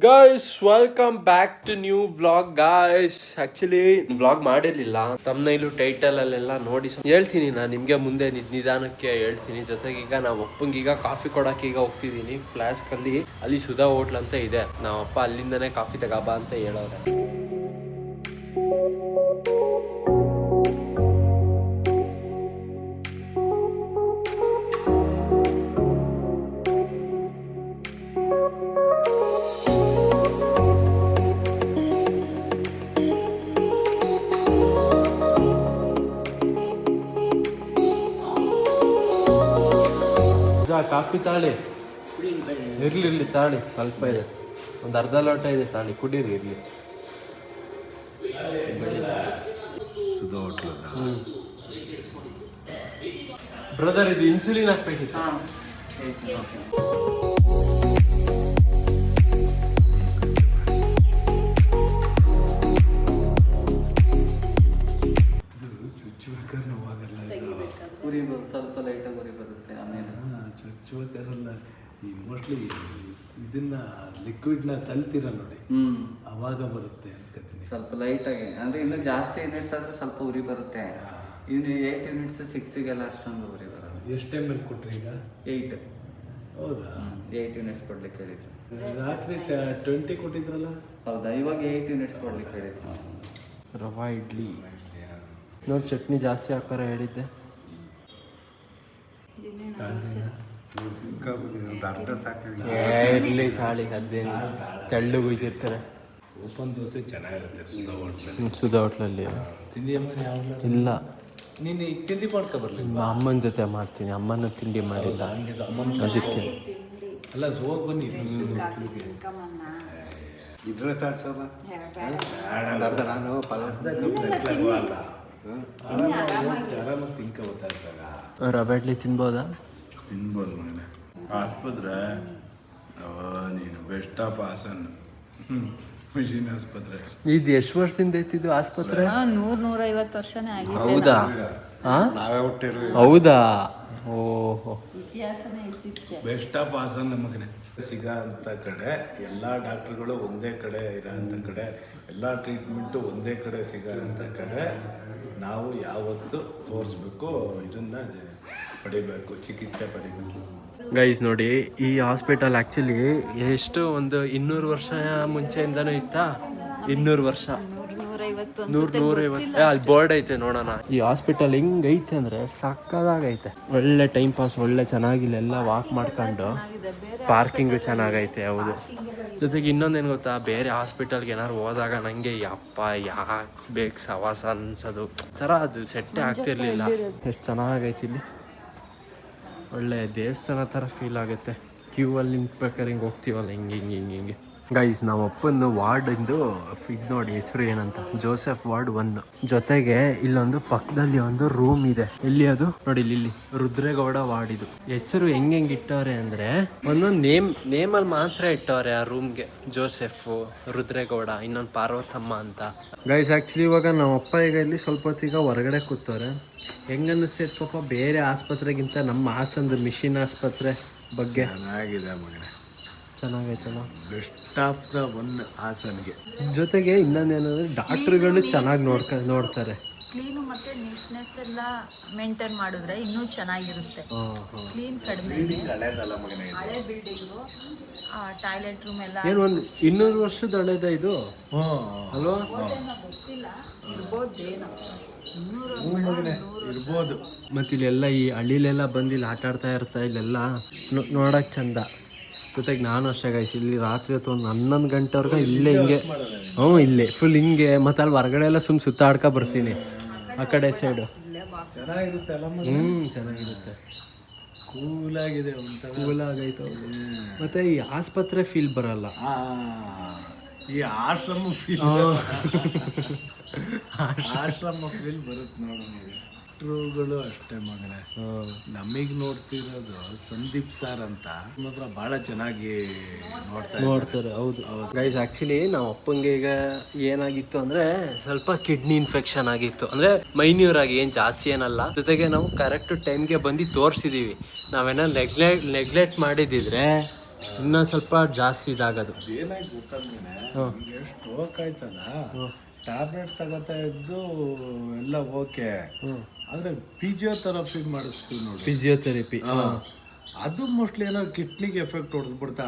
Guys welcome back to new vlog guys. Actually vlog ಮಾಡಿರ್ಲಿಲ್ಲ, thumbnail title ಅಲ್ಲೆಲ್ಲ ನೋಡಿ ಹೇಳ್ತೀನಿ. ನಾನು ನಿಮ್ಗೆ ಮುಂದೆ ನಿಧಾನಕ್ಕೆ ಹೇಳ್ತೀನಿ. ಜೊತೆಗೆ ಈಗ ನಾವು ಅಪ್ಪಂಗೀಗ ಕಾಫಿ ಕೊಡಕ್ಕೆ ಈಗ ಹೋಗ್ತಿದ್ದೀನಿ ಫ್ಲಾಸ್ಕ್ ಅಲ್ಲಿ ಸುಧಾ ಹೋಟ್ಲ್ ಅಂತ ಇದೆ. ನಮ್ಮ ಅಪ್ಪ ಅಲ್ಲಿಂದನೇ ಕಾಫಿ ತಗೋಬಾ ಅಂತ ಹೇಳೋರೆ. ಕಾಫಿ ತಾಳಿ ಇರ್ಲಿ ತಾಳಿ, ಸ್ವಲ್ಪ ಇದೆ, ಒಂದು ಅರ್ಧ ಲೋಟ ಇದೆ, ತಾಳಿ ಕುಡೀರಿ ಇರ್ಲಿ. ಸುಧಾ ಹೋಟ್ಲದ ಬ್ರದರ್, ಇದು ಇನ್ಸುಲಿನ್ ಹಾಕ್ಬೇಕಿತ್ತು. ಚುಚ್ಚಬೇಕಾದ್ರೆ ನೋವಾಗಲ್ಲ, ಸ್ವಲ್ಪ ಲೈಟಾಗಿ ಉರಿ ಬರುತ್ತೆ. ಆಮೇಲೆ ಚುಚ್ಚಬೇಕಾರಲ್ಲ, ಈ ಮೋಸ್ಟ್ಲಿ ಇದನ್ನ ಲಿಕ್ವಿಡ್ನ ತಳ್ತೀರ ನೋಡಿ, ಅವಾಗ ಬರುತ್ತೆ ಅನ್ಕೋತೀನಿ. ಸ್ವಲ್ಪ ಲೈಟಾಗಿ ಅಂದರೆ ಇನ್ನೂ ಜಾಸ್ತಿ ಯೂನಿಟ್ಸ್ ಆದರೆ ಸ್ವಲ್ಪ ಉರಿ ಬರುತ್ತೆ. ಇನ್ನು 8 ಯೂನಿಟ್ಸ್ 6ಗೆಲ್ಲ ಅಷ್ಟೊಂದು ಉರಿ ಬರೋದು. ಎಷ್ಟು ಟೈಮ್ ಮೇಲೆ ಕೊಟ್ರಿ ಈಗ? 8. ಹೌದಾ? 8 ಯೂನಿಟ್ಸ್ ಕೊಡ್ಲಿಕ್ಕೆ ಹೇಳಿದ್ರು. ರಾತ್ರಿ 20 ಕೊಟ್ಟಿದ್ರಲ್ಲ? ಹೌದಾ, ಇವಾಗ 8 ಯೂನಿಟ್ಸ್ ಕೊಡ್ಲಿಕ್ಕೆ ಹೇಳಿದ್ರು. ರವಾ ಇಡ್ಲಿ ನೋಡಿ, ಚಟ್ನಿ ಜಾಸ್ತಿ ಹಾಕೋರ ಹೇಳಿದ್ದೆ. ಇರ್ಲಿ ತಾಳಿ, ಅದೇನು ತೆಳ್ಳಗೆ ಉಯ್ದಿರ್ತಾರೆ. ಓಪನ್ ದೋಸೆ ಚೆನ್ನಾಗಿರುತ್ತೆ ಸುಧಾ ಹೋಟ್ಲಲ್ಲಿ. ಸುಧಾ ಹೋಟ್ಲಲ್ಲಿ ತಿಂದಿಯಮ್ಮ? ಯಾವ ಇಲ್ಲ, ನೀನು ಈಗ ತಿಂಡಿ ಮಾಡ್ಕೊ ಬರ್ಲಿ. ಅಮ್ಮನ ಜೊತೆ ಮಾಡ್ತೀನಿ, ಅಮ್ಮನ ತಿಂಡಿ ಮಾಡಿಲ್ಲ ಅದಕ್ಕೆ. ಅಲ್ಲ, ಹೋಗಿ ಬನ್ನಿ ಇದ್ರೆ ತಾಡ್ಸೋಣ ಅರ್ಧ ನಾನು ಆರಾಮಾಗಿ ತಿನ್ಕ ಗೊತ್ತಾಗ್ತಾಗ ರವೆ ಇಡ್ಲಿ ತಿನ್ಬೋದಾ? ತಿನ್ಬೋದು ಮಗನೆ. ಆಸ್ಪತ್ರೆ ನೀನು ಬೆಸ್ಟ್ ಆಫ್ ಹಾಸನ್ ಮಿಷಿನ್ ಆಸ್ಪತ್ರೆ. ಇದು ಎಷ್ಟು ವರ್ಷದಿಂದ ಐತಿದ್ದು ಆಸ್ಪತ್ರೆ? 100-150 ವರ್ಷನೇ ಆಗಿದೆ. ಹೌದಾ? ನಾವೇ ಹುಟ್ಟಿರು. ಹೌದಾ? ಓಹೋ, ಇತಿಹಾಸನೇ ಇರ್ತಿತ್ತು. ಬೆಸ್ಟ್ ಆಫ್ ಹಾಸನ್ ನಮಗನೆ ಸಿಗೋ ಅಂಥ ಕಡೆ, ಎಲ್ಲ ಡಾಕ್ಟ್ರುಗಳು ಒಂದೇ ಕಡೆ ಇರೋ ಅಂಥ ಕಡೆ, ಎಲ್ಲ ಟ್ರೀಟ್ಮೆಂಟು ಒಂದೇ ಕಡೆ ಸಿಗೋ ಅಂಥ ಕಡೆ ನಾವು ಯಾವತ್ತು ತೋರಿಸ್ಬೇಕು, ಇದನ್ನು ಪಡಿಬೇಕು, ಚಿಕಿತ್ಸೆ ಪಡಿಬೇಕು. ಗೈಸ್ ನೋಡಿ, ಈ ಹಾಸ್ಪಿಟಲ್ ಆ್ಯಕ್ಚುಲಿ ಎಷ್ಟು ಒಂದು 200 ವರ್ಷ ಮುಂಚೆಯಿಂದನೂ ಇತ್ತಾ? 200 ವರ್ಷ, 100-150. ಅಲ್ಲಿ ಬೋರ್ಡ್ ಐತೆ ನೋಡೋಣ. ಈ ಹಾಸ್ಪಿಟಲ್ ಹೆಂಗೈತೆ ಅಂದರೆ ಸಕ್ಕದಾಗೈತೆ. ಒಳ್ಳೆ ಟೈಮ್ ಪಾಸ್, ಒಳ್ಳೆ ಚೆನ್ನಾಗಿಲ್ಲೆಲ್ಲ ವಾಕ್ ಮಾಡ್ಕೊಂಡು, ಪಾರ್ಕಿಂಗು ಚೆನ್ನಾಗೈತೆ. ಹೌದು. ಜೊತೆಗೆ ಇನ್ನೊಂದೇನು ಗೊತ್ತಾ, ಬೇರೆ ಹಾಸ್ಪಿಟಲ್ಗೆ ಏನಾದ್ರು ಹೋದಾಗ ನನಗೆ ಯಪ್ಪ ಯಾಕೆ ಬೇಕು ಸವಾಸ ಅನ್ಸೋದು ಥರ, ಅದು ಸೆಟ್ಟೇ ಆಗ್ತಿರ್ಲಿಲ್ಲ. ಎಷ್ಟು ಚೆನ್ನಾಗೈತೆ ಇಲ್ಲಿ, ಒಳ್ಳೆ ದೇವಸ್ಥಾನ ಥರ ಫೀಲ್ ಆಗುತ್ತೆ. ಕ್ಯೂ ಅಲ್ಲಿ ನಿಂತ್ಬೇಕಾದ್ರೆ ಹಿಂಗೆ ಹೋಗ್ತೀವಲ್ಲ, ಹಿಂಗೆ. ಗೈಸ್, ನಮ್ಮ ಅಪ್ಪನ ವಾರ್ಡಿಂದು ಇದು ನೋಡಿ, ಹೆಸರು ಏನಂತ, ಜೋಸೆಫ್ ವಾರ್ಡ್ 1. ಜೊತೆಗೆ ಇಲ್ಲೊಂದು ಪಕ್ಕದಲ್ಲಿ ಒಂದು ರೂಮ್ ಇದೆ. ಎಲ್ಲಿ ಅದು ನೋಡಿ, ಇಲ್ಲಿ ರುದ್ರೇಗೌಡ ವಾರ್ಡ್. ಇದು ಹೆಸರು ಹೆಂಗೆ ಇಟ್ಟವ್ರೆ ಅಂದರೆ ಒಂದೊಂದು ನೇಮಲ್ಲಿ ಮಾತ್ರ ಇಟ್ಟವ್ರೆ ಆ ರೂಮ್ಗೆ. ಜೋಸೆಫ್, ರುದ್ರೇಗೌಡ, ಇನ್ನೊಂದು ಪಾರ್ವತಮ್ಮ ಅಂತ. ಗೈಸ್ ಆ್ಯಕ್ಚುಲಿ ಇವಾಗ ನಮ್ಮ ಅಪ್ಪ ಈಗ ಇಲ್ಲಿ ಸ್ವಲ್ಪ ಹೊತ್ತಿಗೆ ಹೊರಗಡೆ ಕೂತವ್ರೆ. ಹೆಂಗನ್ನಿಸ್ತೈತೆ ಪಾಪ, ಬೇರೆ ಆಸ್ಪತ್ರೆಗಿಂತ ನಮ್ಮ ಹಾಸನದ ಮಿಷಿನ್ ಆಸ್ಪತ್ರೆ ಬಗ್ಗೆ ಚೆನ್ನಾಗಿದೆ ಮಗನೆ, ಚೆನ್ನಾಗೈತಲ್ಲ. ಬೆಸ್ಟ್ ಆಫ್ ದ ಒನ್ ಹಾಸನ್ಗೆ. ಜೊತೆಗೆ ಇನ್ನೊಂದೇನಂದ್ರೆ ಡಾಕ್ಟ್ರುಗಳು ಚೆನ್ನಾಗಿ ನೋಡ್ತಾರೆ. ಕ್ಲೀನು ಮತ್ತೆ ನೀಟ್ನೆಸ್ ಎಲ್ಲ ಮೇಂಟೈನ್ ಮಾಡಿದ್ರೆ ಇನ್ನೂ ಚೆನ್ನಾಗಿರುತ್ತೆ. ಕ್ಲೀನ್ ಕಡಿಮೆ ಇದೆ. ಹಳೆ ಬಿಲ್ಡಿಂಗು, ಟಾಯ್ಲೆಟ್ ರೂಮ್ ಎಲ್ಲ ಏನು ಒಂದು 200 ವರ್ಷದ ಹಳೇದ ಇದು ಅಲ್ವಾ? ಗೊತ್ತಿಲ್ಲ, ಇರ್ಬೋದೇನೋ. ಇರ್ಬೋದು. ಮತ್ತು ಇಲ್ಲೆಲ್ಲ ಈ ಹಳ್ಳಿಲೆಲ್ಲ ಬಂದು ಇಲ್ಲಿ ಆಟ ಆಡ್ತಾ ಇರ್ತಾ, ಇಲ್ಲೆಲ್ಲ ನೋಡೋಕೆ ಚಂದ. ಜೊತೆಗೆ ನಾನು ಅಷ್ಟೇ ಗೈಸ್, ಇಲ್ಲಿ ರಾತ್ರಿ ಹೊತ್ತು ಒಂದು 11 ಗಂಟೆವರೆಗೂ ಇಲ್ಲೇ ಹಿಂಗೆ, ಇಲ್ಲೇ ಫುಲ್ ಹಿಂಗೆ. ಮತ್ತು ಅಲ್ಲಿ ಹೊರಗಡೆ ಎಲ್ಲ ಸುತ್ತಾಡ್ಕೊ ಬರ್ತೀನಿ ಆ ಕಡೆ ಸೈಡು. ಚೆನ್ನಾಗಿರುತ್ತೆ ಅಲ್ಲ? ಚೆನ್ನಾಗಿರುತ್ತೆ, ಕೂಲಾಗಿದೆ, ಕೂಲಾಗೈತೆ. ಮತ್ತು ಈ ಆಸ್ಪತ್ರೆ ಫೀಲ್ ಬರಲ್ಲ, ಈ ಆಶ್ರಮ ಫೀಲ್ ಬರುತ್ತೆ ನೋಡು. ಡಾಕ್ಟ್ರುಗಳು ಅಷ್ಟೇ ಮಗನೇ. ನಮಗೆ ನೋಡ್ತಿರೋದು ಸಂದೀಪ್ ಸರ್ ಅಂತ, ಮಾತ್ರ ಭಾಳ ಚೆನ್ನಾಗಿ ನೋಡ್ತಾರೆ. ಹೌದು ಗೈಸ್, ಆ್ಯಕ್ಚುಲಿ ನಾವು ಅಪ್ಪಂಗೆ ಈಗ ಏನಾಗಿತ್ತು ಅಂದರೆ ಸ್ವಲ್ಪ ಕಿಡ್ನಿ ಇನ್ಫೆಕ್ಷನ್ ಆಗಿತ್ತು. ಅಂದರೆ ಮೈನ್ಯೂರ್ ಆಗಿ, ಏನು ಜಾಸ್ತಿ ಏನಲ್ಲ. ಜೊತೆಗೆ ನಾವು ಕರೆಕ್ಟ್ ಟೈಮ್ಗೆ ಬಂದು ತೋರಿಸಿದ್ದೀವಿ. ನಾವೇನೋ ನೆಗ್ಲೆಕ್ಟ್ ಮಾಡಿದ್ದಿದ್ರೆ ಇನ್ನೊಂದು ಸ್ವಲ್ಪ ಜಾಸ್ತಿ ಇದಾಗೋದು. ಏನಾಯ್ತು ಗೊತ್ತಾಗ್ತೇನೆ, ಸ್ಟ್ರೋಕ್ ಆಯ್ತಲ್ಲ, ಟ್ಯಾಬ್ಲೆಟ್ ತಗೋತಾ ಇದ್ದು ಎಲ್ಲ ಓಕೆ, ಆದರೆ ಫಿಸಿಯೋಥೆರಪಿ ಮಾಡಿಸ್ತೀವಿ ನೋಡಿ, ಫಿಸಿಯೋಥೆರಪಿ ಅದು ಮೋಸ್ಟ್ಲಿ ಏನೋ ಕಿಡ್ನಿಗೆ ಎಫೆಕ್ಟ್ ಹೊಡೆದ್ಬಿಡ್ತಾ.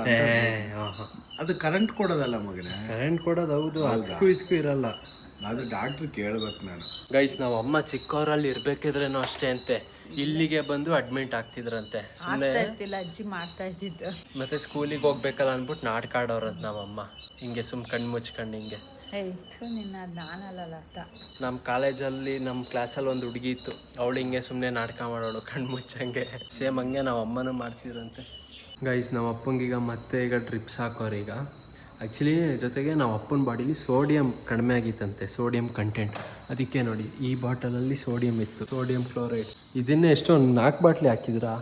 ಅದು ಕರೆಂಟ್ ಕೊಡೋದಲ್ಲ ಮಗನೇ, ಕರೆಂಟ್ ಕೊಡೋದು ಹೌದು, ಅದಕ್ಕೂ ಇದಕ್ಕೂ ಇರಲ್ಲ. ಅದು ಡಾಕ್ಟ್ರ್ ಕೇಳ್ಬೇಕು ನಾನು. ಗೈಸ್ ನಾವು ಅಮ್ಮ ಚಿಕ್ಕವರಲ್ಲಿ ಇರ್ಬೇಕಿದ್ರೇನೋ ಅಷ್ಟೇ ಅಂತೆ ಇಲ್ಲಿಗೆ ಬಂದು ಅಡ್ಮಿಟ್ ಆಗ್ತಿದ್ರಂತೆ. ಸುಮ್ಮನೆ ಅಜ್ಜಿ ಮಾಡ್ತಾ ಇದ್ದಿದ್ದು. ಮತ್ತೆ ಸ್ಕೂಲಿಗೆ ಹೋಗ್ಬೇಕಲ್ಲ ಅಂದ್ಬಿಟ್ಟು ನಾಟಕ ಆಡೋರಂತ ನಮ್ಮಮ್ಮ, ಹಿಂಗೆ ಕಣ್ಣು ಮುಚ್ಕೊಂಡು ಹಿಂಗೆ. ನಮ್ಮ ಕಾಲೇಜಲ್ಲಿ ನಮ್ಮ ಕ್ಲಾಸಲ್ಲಿ ಒಂದು ಹುಡುಗಿ ಇತ್ತು, ಅವಳು ಹಿಂಗೆ ಸುಮ್ಮನೆ ನಾಟಕ ಮಾಡೋಳು ಕಣ್ಣು ಮುಚ್ಚಂಗೆ. ಸೇಮ್ ಹಂಗೆ ನಾವು ಅಮ್ಮನೂ ಮಾಡ್ತಿದ್ರಂತೆ. ಗೈಸ್ ನಮ್ಮ ಅಪ್ಪಂಗೀಗ ಮತ್ತೆ ಈಗ ಡ್ರಿಪ್ಸ್ ಹಾಕೋರು. ಈಗ ಆ್ಯಕ್ಚುಲಿ ಜೊತೆಗೆ ನಾವು ಅಪ್ಪನ ಬಾಡಿಲಿ ಸೋಡಿಯಂ ಕಡಿಮೆ ಆಗಿತ್ತಂತೆ, ಸೋಡಿಯಂ ಕಂಟೆಂಟ್. ಅದಕ್ಕೆ ನೋಡಿ ಈ ಬಾಟಲಲ್ಲಿ ಸೋಡಿಯಂ ಇತ್ತು, ಸೋಡಿಯಂ ಕ್ಲೋರೈಡ್. ಇದನ್ನೇ ಎಷ್ಟೊಂದು 4 ಬಾಟ್ಲಿ ಹಾಕಿದ್ರಾ?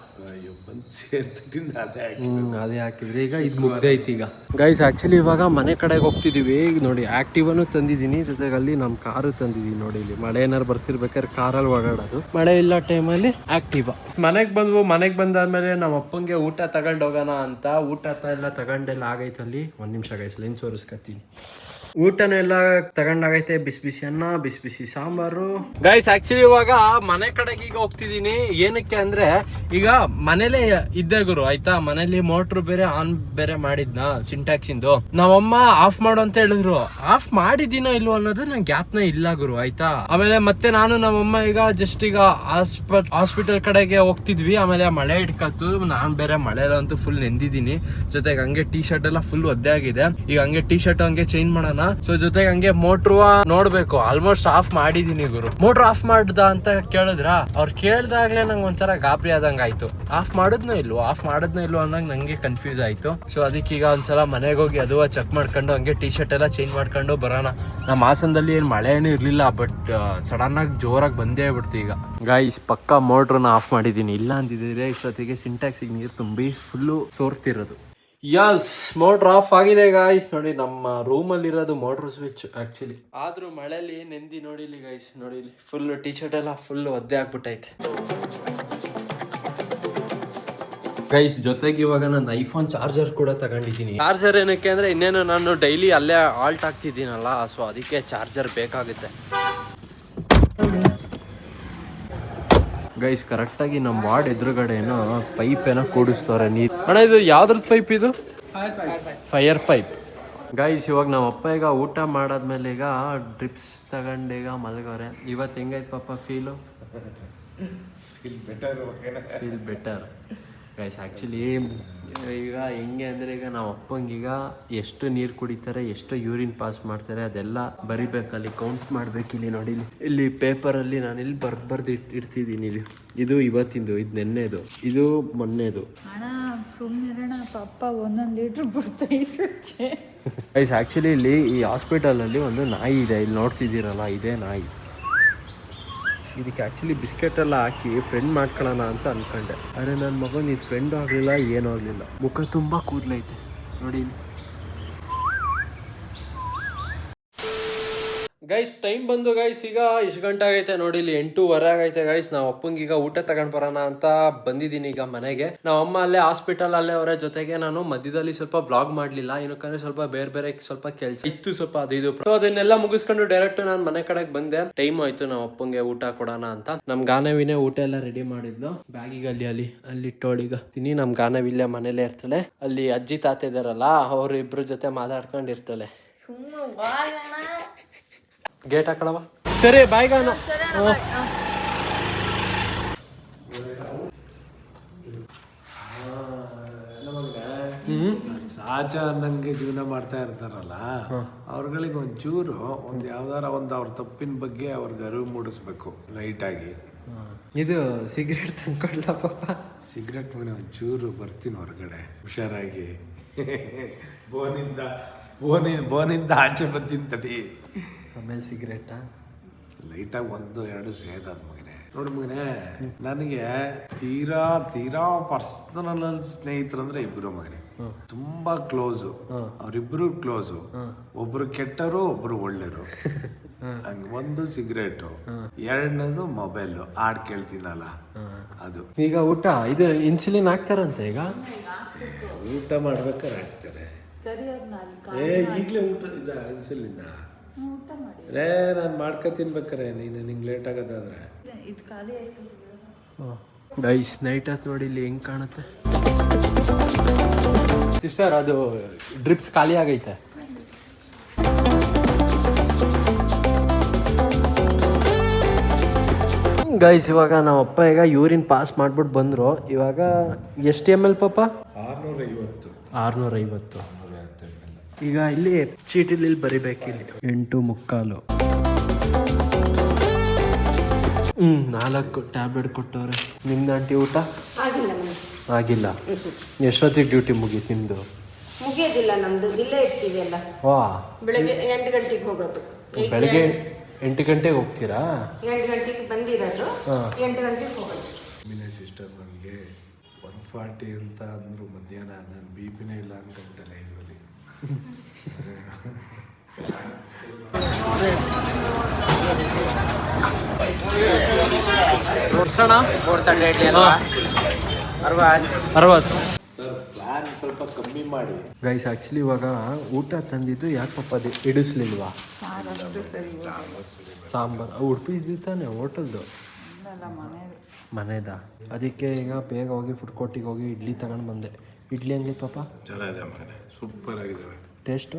ಅದೇ ಹಾಕಿದ್ರಿ. ಈಗ ಇದು ಮುಗ್ದೈತಿ ಈಗ. ಗೈಸ್ ಆ್ಯಕ್ಚುಲಿ ಇವಾಗ ಮನೆ ಕಡೆಗೆ ಹೋಗ್ತಿದ್ದೀವಿ. ಈಗ ನೋಡಿ ಆ್ಯಕ್ಟಿವನ್ನು ತಂದಿದ್ದೀನಿ, ಜೊತೆಗೆ ಅಲ್ಲಿ ನಮ್ಮ ಕಾರು ತಂದಿದ್ದೀನಿ. ನೋಡಿ ಇಲ್ಲಿ ಮಳೆ ಏನಾರು ಬರ್ತಿರ್ಬೇಕಾದ್ರೆ ಕಾರಲ್ಲಿ ಓಡಾಡೋದು, ಮಳೆ ಇಲ್ಲ ಟೈಮಲ್ಲಿ ಆ್ಯಕ್ಟಿವಾ. ಮನೆಗೆ ಬಂದಾದ್ಮೇಲೆ ನಮ್ಮ ಅಪ್ಪಂಗೆ ಊಟ ತಗೊಂಡು ಹೋಗೋಣ ಅಂತ ಊಟ ಎಲ್ಲ ತಗೊಂಡೆಲ್ಲ ಆಗೈತಲ್ಲಿ. ಒಂದು ನಿಮಿಷ ಗೈಸ್ ಲೆನ್ಸ್ ಒರೆಸ್ಕೊತೀನಿ. ಊಟನೂ ಎಲ್ಲ ತಗೊಂಡಾಗೈತೆ, ಬಿಸಿ ಬಿಸಿ ಅನ್ನ, ಬಿಸಿ ಬಿಸಿ ಸಾಂಬಾರು. ಗೈಸ್ ಆಕ್ಚುಲಿ ಇವಾಗ ಮನೆ ಕಡೆಗೆ ಈಗ ಹೋಗ್ತಿದ್ದೀನಿ. ಏನಕ್ಕೆ ಅಂದ್ರೆ ಈಗ ಮನೇಲೆ ಇದ್ದೆ ಗುರು, ಆಯ್ತಾ. ಮನೇಲಿ ಮೋಟ್ರು ಬೇರೆ ಆನ್ ಬೇರೆ ಮಾಡಿದ್ನ ಸಿಂಟ್ಯಾಕ್ಸ್ ಇಂದು. ನಾವಮ್ಮ ಆಫ್ ಮಾಡು ಅಂತ ಹೇಳಿದ್ರು, ಆಫ್ ಮಾಡಿದ್ದೀನೋ ಇಲ್ವೋ ಅನ್ನೋದು ನಂಗೆ ಗ್ಯಾಪ್ನ ಇಲ್ಲ ಗುರು, ಆಯ್ತಾ. ಆಮೇಲೆ ಮತ್ತೆ ನಾನು ನಮ್ಮಮ್ಮ ಈಗ ಜಸ್ಟ್ ಈಗ ಹಾಸ್ಪಿಟಲ್ ಕಡೆಗೆ ಹೋಗ್ತಿದ್ವಿ. ಆಮೇಲೆ ಮಳೆ ಹಿಡ್ಕತ್ತು, ನಾನ್ ಬೇರೆ ಮಳೆಯಲ್ಲಂತೂ ಫುಲ್ ನೆಂದಿದ್ದೀನಿ. ಜೊತೆಗೆ ಹಂಗೆ ಟೀ ಶರ್ಟ್ ಎಲ್ಲ ಫುಲ್ ಒದ್ದೆ ಆಗಿದೆ. ಈಗ ಹಂಗೆ ಟೀ ಶರ್ಟ್ ಹಂಗೆ ಚೇಂಜ್ ಮಾಡೋಣ. ಸೊ ಜೊತೆಗೆ ಹಂಗೆ ಮೋಟ್ರು ನೋಡ್ಬೇಕು, ಆಲ್ಮೋಸ್ಟ್ ಆಫ್ ಮಾಡಿದೀನಿ ಗುರು. ಮೋಟ್ರ್ ಆಫ್ ಮಾಡ್ದ ಅಂತ ಕೇಳಿದ್ರ, ಅವ್ರು ಕೇಳ್ದಾಗ್ಲೇ ನಂಗೆ ಒಂಥರ ಗಾಬರಿ ಆದಂಗ ಆಯ್ತು. ಆಫ್ ಮಾಡಿದ್ನೋ ಇಲ್ವೋ ಅನ್ನಂಗ್ ನಂಗೆ ಕನ್ಫ್ಯೂಸ್ ಆಯ್ತು. ಸೊ ಅದಕ್ಕೀಗ ಒಂದ್ಸಲ ಮನೆಗೆ ಹೋಗಿ ಅದು ಚೆಕ್ ಮಾಡ್ಕೊಂಡು ಹಂಗೆ ಟೀ ಶರ್ಟ್ ಎಲ್ಲ ಚೇಂಜ್ ಮಾಡ್ಕೊಂಡು ಬರೋಣ. ನಮ್ಮ ಹಾಸನದಲ್ಲಿ ಏನು ಮಳೆ ಏನೂ ಇರ್ಲಿಲ್ಲ, ಬಟ್ ಸಡನ್ ಆಗಿ ಜೋರಾಗಿ ಬಂದೇ ಬಿಡ್ತು. ಈಗ ಗೈಸ್ ಪಕ್ಕ ಮೋಟ್ರನ್ನ ಆಫ್ ಮಾಡಿದೀನಿ, ಇಲ್ಲ ಅಂದಿದ್ರೆ ಇಷ್ಟೊತ್ತಿಗೆ ಸಿಂಟ್ಯಾಕ್ಸಿಗೆ ನೀರು ತುಂಬಿ ಫುಲ್ಲು ಸೋರ್ತಿರೋದು. ಯಸ್, ಮೋಟ್ರ್ ಆಫ್ ಆಗಿದೆ ಗೈಸ್. ನೋಡಿ ನಮ್ಮ ರೂಮಲ್ಲಿ ಇರೋದು ಮೋಟ್ರ್ ಸ್ವಿಚ್ ಆಕ್ಚುಲಿ. ಆದ್ರೂ ಮಳೆಯಲ್ಲಿ ನೆಂದಿ ನೋಡಿಲಿ ಗೈಸ್, ನೋಡಿಲಿ ಫುಲ್ ಟೀ ಶರ್ಟ್ ಎಲ್ಲ ಫುಲ್ ಒದ್ದೆ ಆಗ್ಬಿಟ್ಟೈತೆ ಗೈಸ್. ಜೊತೆಗೆ ಇವಾಗ ನಾನು ಐಫೋನ್ ಚಾರ್ಜರ್ ಕೂಡ ತಗೊಂಡಿದ್ದೀನಿ. ಚಾರ್ಜರ್ ಏನಕ್ಕೆ ಅಂದ್ರೆ ಇನ್ನೇನು ನಾನು ಡೈಲಿ ಅಲ್ಲೇ ಆಲ್ಟ್ ಆಗ್ತಿದ್ದೀನಲ್ಲ, ಸೊ ಅದಕ್ಕೆ ಚಾರ್ಜರ್ ಬೇಕಾಗುತ್ತೆ ಗೈಸ್. ಕರೆಕ್ಟಾಗಿ ನಮ್ಮ ವಾರ್ಡ್ ಎದುರುಗಡೆ ಏನೋ ಪೈಪ್ ಏನೋ ಕೂಡಿಸ್ತವ್ರೆ ನೀರು. ಅಣ್ಣ ಇದು ಯಾವ್ದ್ರದ್ದು ಪೈಪ್ ಇದು? Fire pipe guys. ಇವಾಗ ನಮ್ಮ ಅಪ್ಪ ಈಗ ಊಟ ಮಾಡಾದ್ಮೇಲೆ ಈಗ ಡ್ರಿಪ್ಸ್ ತಗೊಂಡೀಗ ಮಲಗವ್ರೆ. ಇವತ್ತು ಹೆಂಗೈತೆ ಪಾಪ ಫೀಲ್ ಬೆಟರ್ ಗೈಸ್. ಆ್ಯಕ್ಚುಲಿ ಈಗ ಹೆಂಗೆ ಅಂದರೆ ಈಗ ನಾವು ಅಪ್ಪಂಗೀಗ ಎಷ್ಟು ನೀರು ಕುಡಿತಾರೆ, ಎಷ್ಟು ಯೂರಿನ್ ಪಾಸ್ ಮಾಡ್ತಾರೆ ಅದೆಲ್ಲ ಬರಿಬೇಕಲ್ಲಿ, ಕೌಂಟ್ ಮಾಡ್ಬೇಕಿಲ್ಲಿ. ನೋಡಿ ಇಲ್ಲಿ ಪೇಪರಲ್ಲಿ ನಾನು ಇಲ್ಲಿ ಬರ್ದು ಇಡ್ತಿದ್ದೀನಿ. ಇದು ಇವತ್ತಿಂದು, ಇದು ನೆನ್ನೆದು, ಇದು ಮೊನ್ನೆದು. ಪಾಪ 1 ಲೀಟ್ರ್ ಬಿಡ್ತೈತೆ ಗೈಸ್. ಆ್ಯಕ್ಚುಲಿ ಇಲ್ಲಿ ಈ ಹಾಸ್ಪಿಟಲಲ್ಲಿ ಒಂದು ನಾಯಿ ಇದೆ, ಇಲ್ಲಿ ನೋಡ್ತಿದ್ದೀರಲ್ಲ ಇದೇ ನಾಯಿ. ಇದಕ್ಕೆ ಆ್ಯಕ್ಚುಲಿ ಬಿಸ್ಕೆಟ್ ಎಲ್ಲ ಹಾಕಿ ಫ್ರೆಂಡ್ ಮಾಡ್ಕೊಳ್ಳೋಣ ಅಂತ ಅಂದ್ಕೊಂಡೆ. ಆದರೆ ನನ್ನ ಮಗನ ಇದು ಫ್ರೆಂಡು ಆಗಲಿಲ್ಲ, ಏನೂ ಆಗಲಿಲ್ಲ. ಮುಖ ತುಂಬ ಕೂದಲೈತೆ ನೋಡಿ. ಗೈಸ್ ಟೈಮ್ ಬಂದು ಗೈಸ್ ಈಗ ಎಷ್ಟು ಗಂಟೆ ಆಗೈತೆ ನೋಡಿ, ಇಲ್ಲಿ 8:15 ಆಗೈತೆ ಗೈಸ್. ನಾವು ಅಪ್ಪಂಗೆ ಈಗ ಊಟ ತಗೊಂಡ್ ಬರೋಣ ಅಂತ ಬಂದಿದ್ದೀನಿ ಈಗ ಮನೆಗೆ. ನಾವು ಅಮ್ಮ ಅಲ್ಲೇ ಹಾಸ್ಪಿಟಲ್ ಅಲ್ಲೇ ಅವರ ಜೊತೆಗೆ ನಾನು ಮಧ್ಯದಲ್ಲಿ ಸ್ವಲ್ಪ ಬ್ಲಾಗ್ ಮಾಡ್ಲಿಲ್ಲ, ಏನಕ್ಕಂದ್ರೆ ಸ್ವಲ್ಪ ಬೇರೆ ಸ್ವಲ್ಪ ಕೆಲಸ ಇತ್ತು, ಸ್ವಲ್ಪ ಅದು ಇದು. ಅದನ್ನೆಲ್ಲ ಮುಗಿಸ್ಕೊಂಡು ಡೈರೆಕ್ಟ್ ನಾನು ಮನೆ ಕಡೆಗೆ ಬಂದೆ. ಟೈಮ್ ಆಯ್ತು ನಾವು ಅಪ್ಪಂಗೆ ಊಟ ಕೊಡೋಣ ಅಂತ. ನಮ್ ಗಾನವಿನೇ ಊಟ ಎಲ್ಲ ರೆಡಿ ಮಾಡಿದ್ಲು ಬ್ಯಾಗಿಗೆ, ಅಲ್ಲಿ ಇಟ್ಟೋಳೀಗ ತಿನ್ನಿ. ನಮ್ ಗಾನವಿಲ್ಲೇ ಮನೇಲೆ ಇರ್ತಾಳೆ, ಅಲ್ಲಿ ಅಜ್ಜಿ ತಾತ ಇದಾರಲ್ಲ ಅವ್ರ ಇಬ್ರು ಜೊತೆ ಮಾತಾಡ್ಕೊಂಡಿರ್ತಾಳೆ. ಗೇಟ್ ಹಾಕಳವ. ಸರಿ ಬಾಯ್ ಗಾನ. ಸಹಜ ಅನ್ನಂಗೆ ಜೀವನ ಮಾಡ್ತಾ ಇರ್ತಾರಲ್ಲ, ಅವ್ರಗಳಿಗೆ ಒಂಚೂರು ಯಾವ್ದಾರ ಅವ್ರ ತಪ್ಪಿನ ಬಗ್ಗೆ ಅವ್ರಿಗೆ ಅರಿವು ಮೂಡಿಸ್ಬೇಕು ಲೈಟಾಗಿ. ಇದು ಸಿಗರೇಟ್ ತಂದ್ಕೊಡ್ಲ ಪಾಪ. ಸಿಗರೇಟ್ ಮನೆ ಒಂಚೂರು ಬರ್ತೀನಿ ಹೊರಗಡೆ ಹುಷಾರಾಗಿ. ಬೋನಿಂದ ಆಚೆ ಬರ್ತೀನಿ ತಡಿ. ಆಮೇಲೆ ಸಿಗರೇಟಾ ಲೈಟಾಗಿ 1-2 ಸೇದಾದ ಮಗನೇ. ನೋಡಿ ಮಗನೇ, ನನಗೆ ತೀರಾ ಪರ್ಸನಲ್ ಸ್ನೇಹಿತರಂದ್ರೆ ಇಬ್ರು ಮಗನೇ, ತುಂಬಾ ಕ್ಲೋಸು. ಅವರಿಬ್ರು ಕ್ಲೋಸು. ಒಬ್ರು ಕೆಟ್ಟರು, ಒಬ್ರು ಒಳ್ಳೆಯರು. ಹಂಗೆ ಒಂದು ಸಿಗರೇಟು, ಎರಡನೇದು ಮೊಬೈಲು, ಹಾಡು ಕೇಳ್ತೀನಲ್ಲ ಅದು. ಈಗ ಊಟ ಇದು ಇನ್ಸುಲಿನ್ ಹಾಕ್ತಾರಂತೆ ಈಗ ಊಟ ಮಾಡ್ಬೇಕಾದ್ರೆ ಹಾಕ್ತಾರೆ. ಈಗಲೇ ಊಟ ಇದು ಇನ್ಸುಲಿನ್ನ ನಾನು ಮಾಡ್ಕೊ ತಿನ್ಬೇಕಾರೆ ನಿಂಗೆ ಲೇಟ್ ಆಗೋದಾದ್ರೆ. ಇದು ಖಾಲಿ ಆಯ್ತು. ಗೈಸ್ ನೈಟ್ ಆಯ್ತು ನೋಡಿ ಇಲ್ಲಿ ಹೆಂಗೆ ಕಾಣುತ್ತೆ ಸರ್. ಅದು ಡ್ರಿಪ್ಸ್ ಖಾಲಿ ಆಗೈತೆ. ಗೈಸ್ ಇವಾಗ ನಮ್ಮ ಅಪ್ಪ ಈಗ ಯೂರಿನ್ ಪಾಸ್ ಮಾಡ್ಬಿಟ್ಟು ಬಂದರು. ಇವಾಗ ಎಷ್ಟು ml ಪಾಪ? 650. ಈಗ ಇಲ್ಲಿ ಚೀಟಿಲಿ ಬರಿಬೇಕಿಲ್ಲಿ 8:45. 4 ಟ್ಯಾಬ್ಲೆಟ್ ಕೊಟ್ಟವ್ರೆ. ನಿಮ್ದು ಆಂಟಿ ಊಟ ಆಗಿಲ್ಲ? ಎಷ್ಟೊತ್ತಿಗೆ ಡ್ಯೂಟಿ ಮುಗೀತು ನಿಮ್ಮದು? ಮುಗಿಯೋದಿಲ್ಲ, ನಮ್ದು ಇಲ್ಲೇ ಇರ್ತೀವಿ ಅಲ್ಲ. ವಾ, ಬೆಳಗ್ಗೆ 8 ಗಂಟೆಗೆ ಹೋಗೋದು. ಬೆಳಗ್ಗೆ 8 ಗಂಟೆಗೆ ಹೋಗ್ತೀರಾ? 8 ಗಂಟೆಗೆ ಬಂದಿರೋದು, 8 ಗಂಟೆಗೆ ಹೋಗೋದು. ಸಿಸ್ಟರ್ ನನಗೆ 140 ಅಂತ ಅಂದರು ಮಧ್ಯಾಹ್ನ. ನಾನು ಬಿ ಪಿನೇ ಇಲ್ಲ ಅನ್ಕೊಂಬಿಟ್ಟಲ್ಲ ಇದರಲ್ಲಿ. ವರ್ಷಣ 60. ಸರ್ ಪ್ಲಾನ್ ಸ್ವಲ್ಪ ಕಮ್ಮಿ ಮಾಡಿ. ಗೈಸ್ ಆ್ಯಕ್ಚುಲಿ ಇವಾಗ ಊಟ ತಂದಿದ್ದು ಯಾಕೆ ಪಾಪ ಅದು ಇಡಿಸ್ಲಿಲ್ವಾ? ಸಾಂಬಾರು ಉಡುಪಿ ಇದ್ದಿದ್ದು ತಾನೆ ಹೋಟೆಲ್ದು ಮನೆದ. ಅದಕ್ಕೆ ಈಗ ಬೇಗ ಹೋಗಿ ಫುಡ್ ಕೋರ್ಟಿಗೆ ಹೋಗಿ ಇಡ್ಲಿ ತಗೊಂಡು ಬಂದೆ. ಇಡ್ಲಿ ಹಂಗೆ ಪಾಪ ಚೆನ್ನಾಗಿದೆ ಮನೆ, ಸೂಪರ್ ಆಗಿದ್ದಾವೆ. ಟೇಸ್ಟು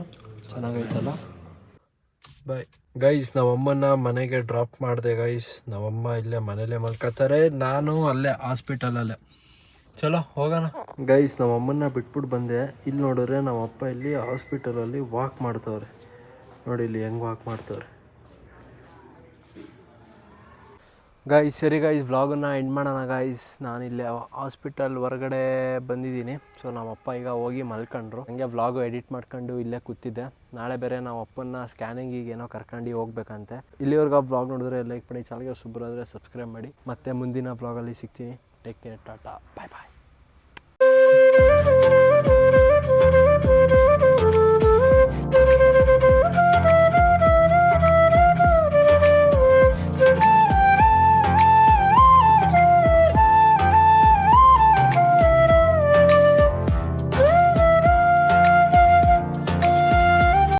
ಚೆನ್ನಾಗೈತಲ್ಲ. Bye guys. ನಮ್ಮಮ್ಮನ ಮನೆಗೆ ಡ್ರಾಪ್ ಮಾಡಿದೆ ಗೈಸ್. ನಮ್ಮಮ್ಮ ಇಲ್ಲೇ ಮನೇಲೆ ಮಲ್ಕೋತಾರೆ, ನಾನು ಅಲ್ಲೇ ಹಾಸ್ಪಿಟಲಲ್ಲೇ. ಚಲೋ ಹೋಗೋಣ ಗೈಸ್. ನಮ್ಮಮ್ಮನ್ನ ಬಿಟ್ಬಿಟ್ಟು ಬಂದೆ. ಇಲ್ಲಿ ನೋಡಿದ್ರೆ ನಮ್ಮಪ್ಪ ಇಲ್ಲಿ ಹಾಸ್ಪಿಟಲಲ್ಲಿ ವಾಕ್ ಮಾಡ್ತವ್ರೆ. ನೋಡಿ ಇಲ್ಲಿ ಹೆಂಗೆ ವಾಕ್ ಮಾಡ್ತವ್ರೆ ಗೈಸ್. ಸರಿ ಗೈಸ್, ವ್ಲಾಗನ್ನು ಎಂಡ್ ಮಾಡೋಣ ಗೈಸ್. ನಾನಿಲ್ಲಿ ಹಾಸ್ಪಿಟಲ್ ಹೊರಗಡೆ ಬಂದಿದ್ದೀನಿ. ಸೊ ನಮ್ಮಪ್ಪ ಈಗ ಹೋಗಿ ಮಲ್ಕೊಂಡ್ರು. ಹಂಗೆ ವ್ಲಾಗು ಎಡಿಟ್ ಮಾಡ್ಕೊಂಡು ಇಲ್ಲೇ ಕೂತಿದ್ದೆ. ನಾಳೆ ಬೇರೆ ನಾವು ಅಪ್ಪನ ಸ್ಕ್ಯಾನಿಂಗಿಗೆ ಏನೋ ಕರ್ಕೊಂಡು ಹೋಗ್ಬೇಕಂತೆ. ಇಲ್ಲಿವರೆಗೂ ವ್ಲಾಗ್ ನೋಡಿದ್ರೆ ಲೈಕ್ ಮಾಡಿ, ಚಾನಲ್ಗೆ ಸುಬ್ಬರಾದರೆ ಸಬ್ಸ್ಕ್ರೈಬ್ ಮಾಡಿ. ಮತ್ತೆ ಮುಂದಿನ ವ್ಲಾಗಲ್ಲಿ ಸಿಗ್ತೀನಿ. ಟೇಕ್ ಕೇರ್, ಟಾಟಾ, ಬಾಯ್ ಬಾಯ್.